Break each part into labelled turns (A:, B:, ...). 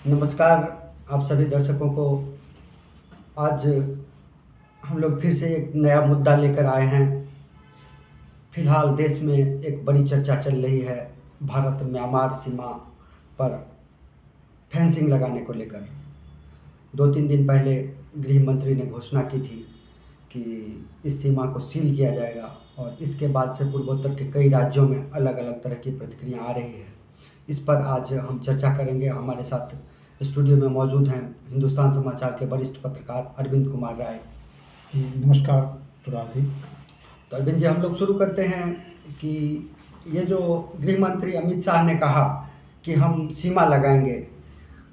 A: नमस्कार आप सभी दर्शकों को। आज हम लोग फिर से एक नया मुद्दा लेकर आए हैं। फिलहाल देश में एक बड़ी चर्चा चल रही है भारत म्यांमार सीमा पर फेंसिंग लगाने को लेकर। 2-3 दिन पहले गृह मंत्री ने घोषणा की थी कि इस सीमा को सील किया जाएगा और इसके बाद से पूर्वोत्तर के कई राज्यों में अलग अलग तरह की प्रतिक्रिया आ रही है। इस पर आज हम चर्चा करेंगे। हमारे साथ स्टूडियो में मौजूद हैं हिंदुस्तान समाचार के वरिष्ठ पत्रकार अरविंद कुमार राय।
B: नमस्कार तुराज जी।
A: तो अरविंद जी, हम लोग शुरू करते हैं कि ये जो गृह मंत्री अमित शाह ने कहा कि हम सीमा लगाएंगे,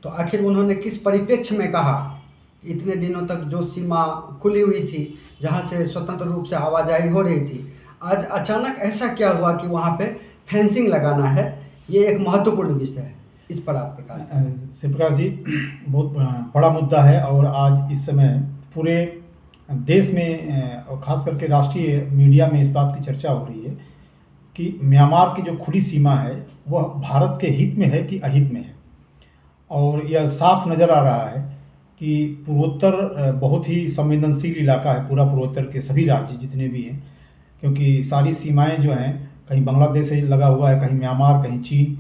A: तो आखिर उन्होंने किस परिप्रेक्ष्य में कहा? इतने दिनों तक जो सीमा खुली हुई थी, जहाँ से स्वतंत्र रूप से आवाजाही हो रही थी, आज अचानक ऐसा क्या हुआ कि वहाँ पे फेंसिंग लगाना है? ये एक महत्वपूर्ण विषय है, इस पर आप प्रकाश डालें।
B: शिवप्रकाश जी, बहुत बड़ा मुद्दा है और आज इस समय पूरे देश में और ख़ास करके राष्ट्रीय मीडिया में इस बात की चर्चा हो रही है कि म्यांमार की जो खुली सीमा है वह भारत के हित में है कि अहित में है। और यह साफ नज़र आ रहा है कि पूर्वोत्तर बहुत ही संवेदनशील इलाका है, पूरा पूर्वोत्तर के सभी राज्य जितने भी हैं, क्योंकि सारी सीमाएं जो हैं कहीं बांग्लादेश से लगा हुआ है, कहीं म्यांमार, कहीं चीन,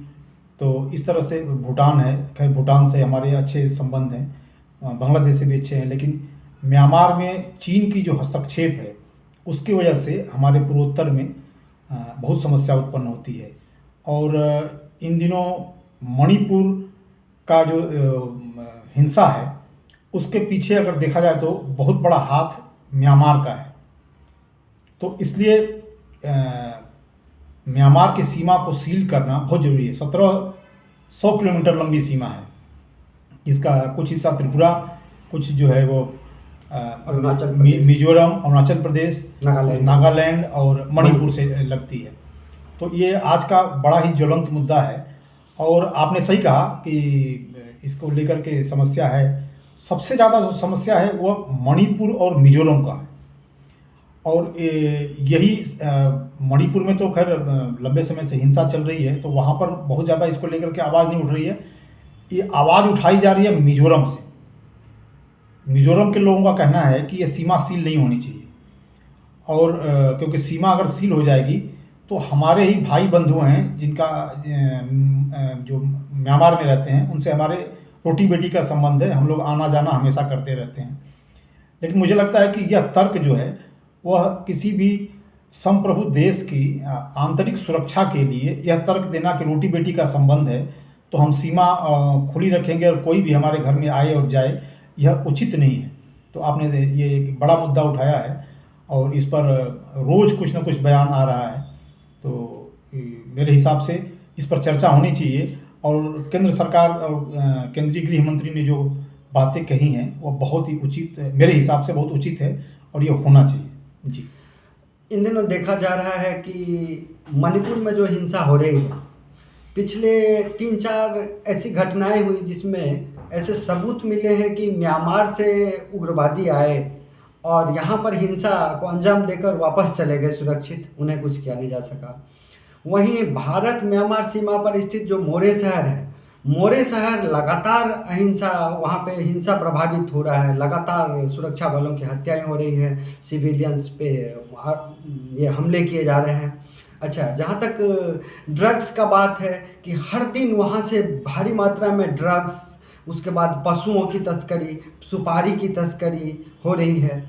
B: तो इस तरह से भूटान है। खैर भूटान से हमारे अच्छे संबंध हैं, बांग्लादेश से भी अच्छे हैं, लेकिन म्यांमार में चीन की जो हस्तक्षेप है उसकी वजह से हमारे पूर्वोत्तर में बहुत समस्या उत्पन्न होती है। और इन दिनों मणिपुर का जो हिंसा है उसके पीछे अगर देखा जाए तो बहुत बड़ा हाथ म्यांमार का है। तो इसलिए म्यांमार की सीमा को सील करना बहुत ज़रूरी है। 1700 किलोमीटर लंबी सीमा है, इसका कुछ हिस्सा त्रिपुरा, कुछ जो है वो मिजोरम, अरुणाचल प्रदेश, नागालैंड और मणिपुर से लगती है। तो ये आज का बड़ा ही ज्वलंत मुद्दा है और आपने सही कहा कि इसको लेकर के समस्या है। सबसे ज़्यादा जो समस्या है वह मणिपुर और मिजोरम का है। और यही मणिपुर में तो खैर लंबे समय से हिंसा चल रही है, तो वहाँ पर बहुत ज़्यादा इसको लेकर के आवाज़ नहीं उठ रही है। ये आवाज़ उठाई जा रही है मिजोरम से। मिजोरम के लोगों का कहना है कि ये सीमा सील नहीं होनी चाहिए और क्योंकि सीमा अगर सील हो जाएगी तो हमारे ही भाई बंधु हैं जिनका जो म्यांमार में रहते हैं, उनसे हमारे रोटी बेटी का संबंध है, हम लोग आना जाना हमेशा करते रहते हैं। लेकिन मुझे लगता है कि यह तर्क जो है वह किसी भी संप्रभु देश की आंतरिक सुरक्षा के लिए यह तर्क देना कि रोटी बेटी का संबंध है तो हम सीमा खुली रखेंगे और कोई भी हमारे घर में आए और जाए, यह उचित नहीं है। तो आपने ये एक बड़ा मुद्दा उठाया है और इस पर रोज़ कुछ ना कुछ बयान आ रहा है। तो मेरे हिसाब से इस पर चर्चा होनी चाहिए और केंद्र सरकार और केंद्रीय गृह मंत्री ने जो बातें कही हैं वो बहुत ही उचित, मेरे हिसाब से बहुत उचित है और ये होना चाहिए जी।
A: इन दिनों देखा जा रहा है कि मणिपुर में जो हिंसा हो रही है, पिछले 3-4 ऐसी घटनाएं हुई जिसमें ऐसे सबूत मिले हैं कि म्यांमार से उग्रवादी आए और यहाँ पर हिंसा को अंजाम देकर वापस चले गए सुरक्षित, उन्हें कुछ किया नहीं जा सका। वहीं भारत म्यांमार सीमा पर स्थित जो मोरे शहर है, मोरे शहर लगातार अहिंसा, वहाँ पे हिंसा प्रभावित हो रहा है, लगातार सुरक्षा बलों की हत्याएं हो रही हैं, सिविलियंस पे ये हमले किए जा रहे हैं। अच्छा, जहाँ तक ड्रग्स का बात है कि हर दिन वहाँ से भारी मात्रा में ड्रग्स, उसके बाद पशुओं की तस्करी, सुपारी की तस्करी हो रही है।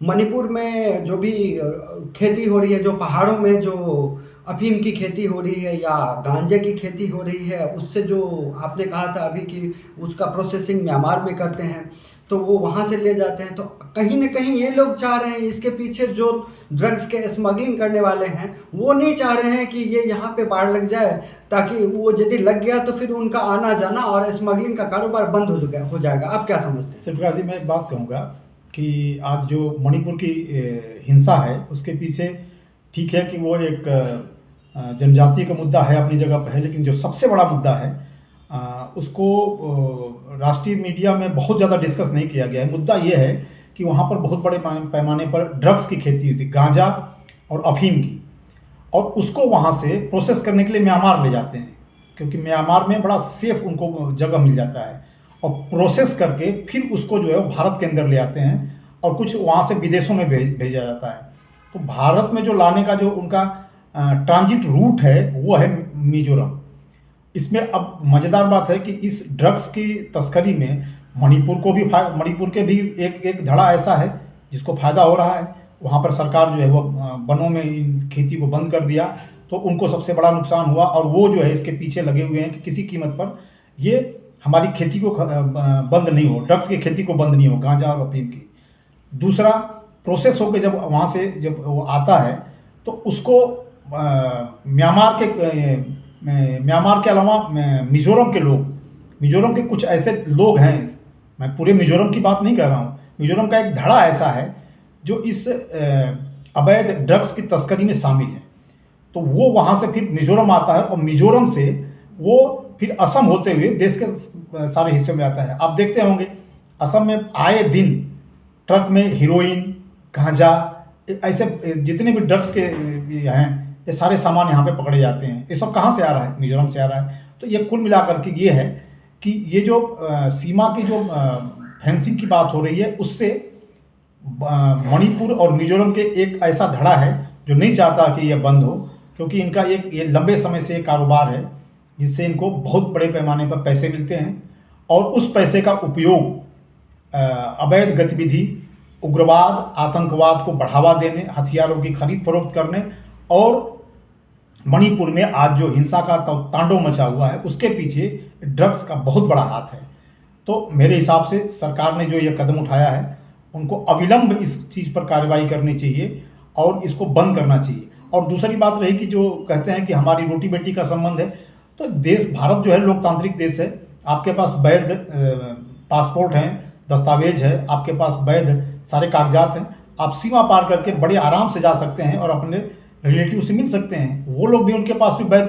A: मणिपुर में जो भी खेती हो रही है, जो पहाड़ों में जो अफीम की खेती हो रही है या गांजे की खेती हो रही है, उससे जो आपने कहा था अभी कि उसका प्रोसेसिंग म्यांमार में करते हैं, तो वो वहाँ से ले जाते हैं। तो कहीं ना कहीं ये लोग चाह रहे हैं, इसके पीछे जो ड्रग्स के स्मगलिंग करने वाले हैं वो नहीं चाह रहे हैं कि ये यहाँ पे बाढ़ लग जाए, ताकि वो यदि लग गया तो फिर उनका आना जाना और स्मगलिंग का कारोबार बंद हो जाएगा। आप क्या समझते हैं?
B: शिवप्रकाश जी, मैं एक बात कहूँगा कि आज जो मणिपुर की हिंसा है उसके पीछे ठीक है कि वो एक जनजाति का मुद्दा है, अपनी जगह पर है, लेकिन जो सबसे बड़ा मुद्दा है उसको राष्ट्रीय मीडिया में बहुत ज़्यादा डिस्कस नहीं किया गया है। मुद्दा ये है कि वहाँ पर बहुत बड़े पैमाने पर ड्रग्स की खेती होती है, गांजा और अफीम की, और उसको वहाँ से प्रोसेस करने के लिए म्यांमार ले जाते हैं, क्योंकि म्यांमार में बड़ा सेफ उनको जगह मिल जाता है और प्रोसेस करके फिर उसको जो है वो भारत के अंदर ले आते हैं और कुछ वहाँ से विदेशों में भेजा जाता है। तो भारत में जो लाने का जो उनका ट्रांजिट रूट है वो है मिजोरम। इसमें अब मज़ेदार बात है कि इस ड्रग्स की तस्करी में मणिपुर के भी एक एक धड़ा ऐसा है जिसको फ़ायदा हो रहा है। वहाँ पर सरकार जो है वो वनों में इन खेती को बंद कर दिया, तो उनको सबसे बड़ा नुकसान हुआ और वो जो है इसके पीछे लगे हुए हैं कि किसी कीमत पर ये हमारी खेती को बंद नहीं हो, ड्रग्स की खेती को बंद नहीं हो, गांजा और अफीम की। दूसरा, प्रोसेस होकर जब वहाँ से जब वो आता है तो उसको म्यांमार के अलावा मिजोरम के कुछ ऐसे लोग हैं, मैं पूरे मिजोरम की बात नहीं कर रहा हूँ, मिजोरम का एक धड़ा ऐसा है जो इस अवैध ड्रग्स की तस्करी में शामिल है। तो वो वहाँ से फिर मिजोरम आता है और मिजोरम से वो फिर असम होते हुए देश के सारे हिस्सों में आता है। आप देखते होंगे असम में आए दिन ट्रक में हीरोइन, गांजा, ऐसे जितने भी ड्रग्स के हैं ये सारे सामान यहाँ पे पकड़े जाते हैं। ये सब कहाँ से आ रहा है? मिजोरम से आ रहा है। तो ये कुल मिलाकर के ये है कि ये जो सीमा की जो फेंसिंग की बात हो रही है उससे मणिपुर और मिजोरम के एक ऐसा धड़ा है जो नहीं चाहता कि ये बंद हो, क्योंकि इनका ये लंबे समय से एक कारोबार है जिससे इनको बहुत बड़े पैमाने पर पैसे मिलते हैं और उस पैसे का उपयोग अवैध गतिविधि, उग्रवाद, आतंकवाद को बढ़ावा देने, हथियारों की खरीद फरोख्त करने और मणिपुर में आज जो हिंसा का तांडव मचा हुआ है उसके पीछे ड्रग्स का बहुत बड़ा हाथ है। तो मेरे हिसाब से सरकार ने जो ये कदम उठाया है उनको अविलंब इस चीज़ पर कार्रवाई करनी चाहिए और इसको बंद करना चाहिए। और दूसरी बात रही कि जो कहते हैं कि हमारी रोटी बेटी का संबंध है, तो भारत जो है लोकतांत्रिक देश है। आपके पास वैध पासपोर्ट हैं, दस्तावेज है, आपके पास वैध सारे कागजात हैं, आप सीमा पार करके बड़े आराम से जा सकते हैं और अपने रिलेटिव से मिल सकते हैं। वो लोग भी, उनके पास भी वैध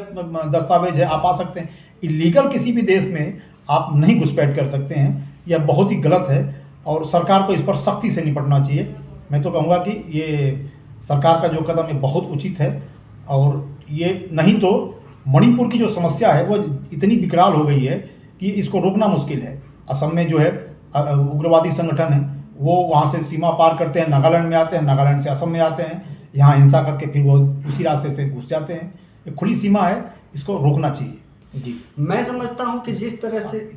B: दस्तावेज है, आप आ सकते हैं। इलीगल किसी भी देश में आप नहीं घुसपैठ कर सकते हैं, यह बहुत ही गलत है और सरकार को इस पर सख्ती से निपटना चाहिए। मैं तो कहूँगा कि ये सरकार का जो कदम है बहुत उचित है और ये नहीं तो मणिपुर की जो समस्या है वो इतनी विकराल हो गई है कि इसको रोकना मुश्किल है। असम में जो है उग्रवादी संगठन है वो वहाँ से सीमा पार करते हैं, नागालैंड में आते हैं, नागालैंड से असम में आते हैं, यहाँ हिंसा करके फिर वो उसी रास्ते से घुस जाते हैं। एक खुली सीमा है, इसको रोकना चाहिए। जी,
A: मैं समझता हूँ कि जिस तरह से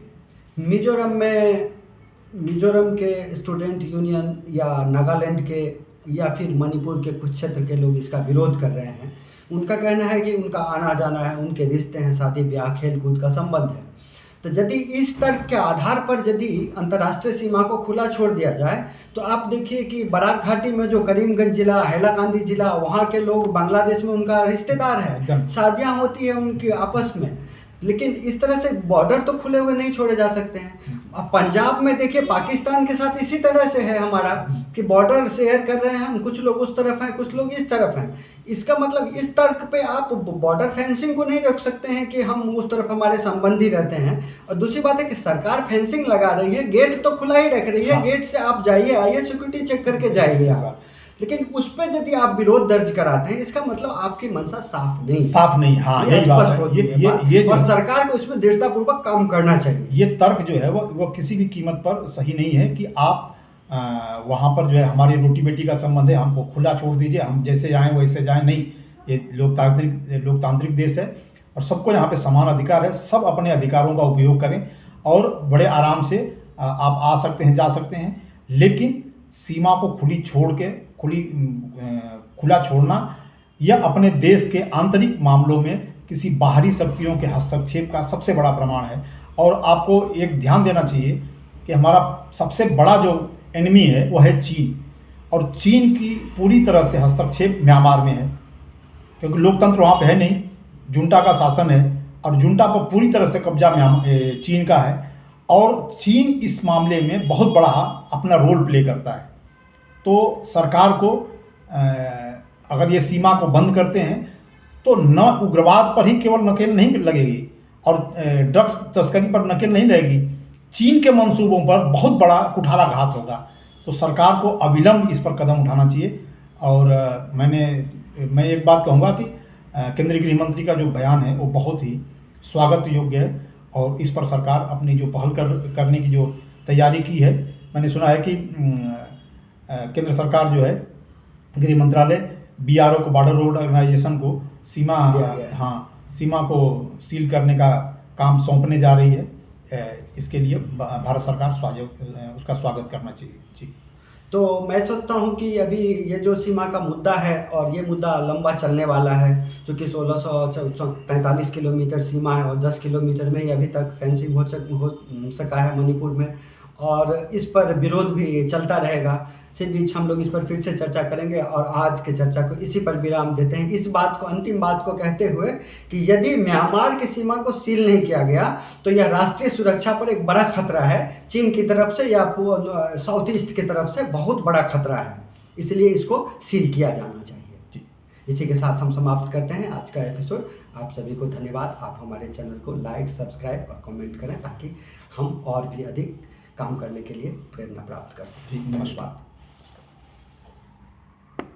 A: मिजोरम के स्टूडेंट यूनियन या नागालैंड के या फिर मणिपुर के कुछ क्षेत्र के लोग इसका विरोध कर रहे हैं, उनका कहना है कि उनका आना जाना है, उनके रिश्ते हैं, शादी ब्याह, खेल कूद का संबंध है। तो यदि इस तर्क के आधार पर यदि अंतर्राष्ट्रीय सीमा को खुला छोड़ दिया जाए तो आप देखिए कि बराक घाटी में जो करीमगंज जिला, हैलाकांदी जिला, वहाँ के लोग बांग्लादेश में उनका रिश्तेदार है, शादियाँ होती है उनकी आपस में, लेकिन इस तरह से बॉर्डर तो खुले हुए नहीं छोड़े जा सकते हैं। अब पंजाब में देखिए पाकिस्तान के साथ इसी तरह से है हमारा कि बॉर्डर शेयर कर रहे हैं हम, कुछ लोग उस तरफ हैं, कुछ लोग इस तरफ हैं। इसका मतलब इस तर्क पे आप बॉर्डर फेंसिंग को नहीं रख सकते हैं कि हम उस तरफ हमारे संबंधी रहते हैं। और दूसरी बात है कि सरकार फेंसिंग लगा रही है, गेट तो खुला ही रख रही है, गेट से आप जाइए आइए, सिक्योरिटी चेक करके जाइए आप, लेकिन उस पर यदि आप विरोध दर्ज कराते हैं इसका मतलब आपकी मंशा साफ नहीं।
B: हाँ, यही बात है। ये
A: और सरकार को इसमें दृढ़तापूर्वक काम करना चाहिए।
B: ये तर्क जो है वो किसी भी कीमत पर सही नहीं है कि आप वहाँ पर जो है हमारी रोटी बेटी का संबंध है, हमको खुला छोड़ दीजिए, हम जैसे जाएँ वैसे जाएँ। नहीं, ये लोकतांत्रिक देश है और सबको यहाँ पे समान अधिकार है। सब अपने अधिकारों का उपयोग करें और बड़े आराम से आप आ सकते हैं, जा सकते हैं, लेकिन सीमा को खुला छोड़ना यह अपने देश के आंतरिक मामलों में किसी बाहरी शक्तियों के हस्तक्षेप का सबसे बड़ा प्रमाण है। और आपको एक ध्यान देना चाहिए कि हमारा सबसे बड़ा जो एनिमी है वो है चीन, और चीन की पूरी तरह से हस्तक्षेप म्यांमार में है, क्योंकि लोकतंत्र वहाँ पे है नहीं, जुंटा का शासन है और जुंटा पर पूरी तरह से कब्जा चीन का है और चीन इस मामले में बहुत बड़ा अपना रोल प्ले करता है। तो सरकार को अगर ये सीमा को बंद करते हैं तो न उग्रवाद पर ही केवल नकेल नहीं लगेगी और ड्रग्स तस्करी पर नकेल नहीं लगेगी, चीन के मंसूबों पर बहुत बड़ा कुठाराघात होगा। तो सरकार को अविलंब इस पर कदम उठाना चाहिए। और मैं एक बात कहूँगा कि केंद्रीय गृह मंत्री का जो बयान है वो बहुत ही स्वागत योग्य है और इस पर सरकार अपनी जो पहल करने की जो तैयारी की है। मैंने सुना है कि केंद्र सरकार जो है, गृह मंत्रालय BRO को, बॉर्डर रोड ऑर्गेनाइजेशन को सीमा को सील करने का काम सौंपने जा रही है। इसके लिए भारत सरकार उसका स्वागत करना चाहिए। जी।
A: तो मैं सोचता हूँ कि अभी ये जो सीमा का मुद्दा है, और ये मुद्दा लंबा चलने वाला है, क्योंकि 1643 किलोमीटर सीमा है और 10 किलोमीटर में ही अभी तक फेंसिंग हो सका है मणिपुर में, और इस पर विरोध भी चलता रहेगा। इसी बीच हम लोग इस पर फिर से चर्चा करेंगे, और आज के चर्चा को इसी पर विराम देते हैं, इस बात को, अंतिम बात को कहते हुए कि यदि म्यांमार की सीमा को सील नहीं किया गया तो यह राष्ट्रीय सुरक्षा पर एक बड़ा खतरा है। चीन की तरफ से या साउथ ईस्ट की तरफ से बहुत बड़ा खतरा है, इसलिए इसको सील किया जाना चाहिए। इसी के साथ हम समाप्त करते हैं आज का एपिसोड। आप सभी को धन्यवाद। आप हमारे चैनल को लाइक, सब्सक्राइब और कमेंट करें, ताकि हम और भी अधिक काम करने के लिए प्रेरणा प्राप्त कर सकें।
B: नमस्कार।